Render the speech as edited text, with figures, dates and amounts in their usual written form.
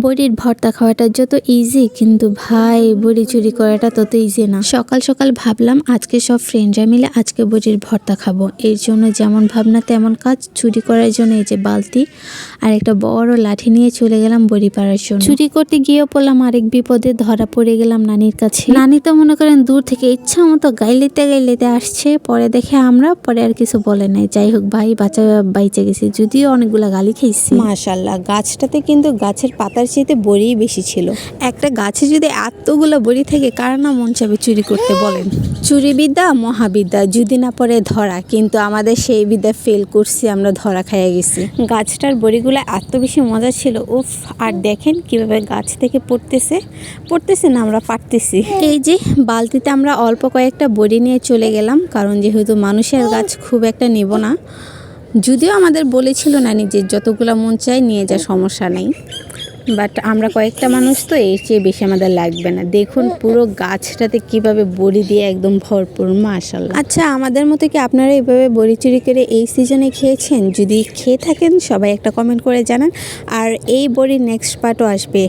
বড়ির ভর্তা খাওয়াটা যত ইজি, কিন্তু ভাই বড়ি চুরি করাটা তত ইজি না। সকাল সকাল ভাবলাম আজকে সব ফ্রেন্ডরা মিলে আজকে বড়ির ভর্তা খাবো। এর জন্য যেমন ভাবনা তেমন কাজ। চুরি করার জন্য এই যে বালতি আর একটা বড় লাঠি নিয়ে চলে গেলাম বড়ি পাড়ার জন্য। চুরি করতে গিয়েও পড়লাম আরেক বিপদে, ধরা পড়ে গেলাম নানির কাছে। নানি তো মনে করেন দূর থেকে ইচ্ছা মতো গাইলেতে আসছে, পরে দেখে আমরা, পরে আর কিছু বলে নাই। যাই হোক ভাই বাইচে গেছি, যদিও অনেকগুলা গালি খেয়েছি। মাশাআল্লাহ, গাছটাতে কিন্তু গাছের পাতার চাইতে বড়িই বেশি ছিল। একটা গাছে যদি এতগুলো বড়ি থাকে, কার না মন চাবে চুরি করতে বলেন? চুরি বিদ্যা মহাবিদ্যা, যদি না পড়ে ধরা, কিন্তু আমাদের সেই বিদ্যা ফেল করছি, আমরা ধরা খাইয়া গেছি। গাছটার বড়িগুলো এত বেশি মজা ছিল, উফ। আর দেখেন কিভাবে গাছ থেকে পড়তেছে না, আমরা পারতেছি। এই যে বালতিতে আমরা অল্প কয়েকটা বড়ি নিয়ে চলে গেলাম, কারণ যেহেতু মানুষের গাছ খুব একটা নিব না। যদিও আমাদের বলেছিল না নিজের যতগুলো মন চায় নিয়ে যা, সমস্যা নেই, বাট আমরা কয়েকটা মানুষ তো, এর চেয়ে বেশি আমাদের লাগবে না। দেখুন পুরো গাছটাতে কিভাবে বড়ি দিয়ে একদম ভরপুর, মাশাআল্লাহ। আচ্ছা, আমাদের মতো কি আপনারা এইভাবে বড়ি চুরি করে এই সিজনে খেয়েছেন? যদি খেয়ে থাকেন সবাই একটা কমেন্ট করে জানান। আর এই বড়ির নেক্সট পার্টও আসবে।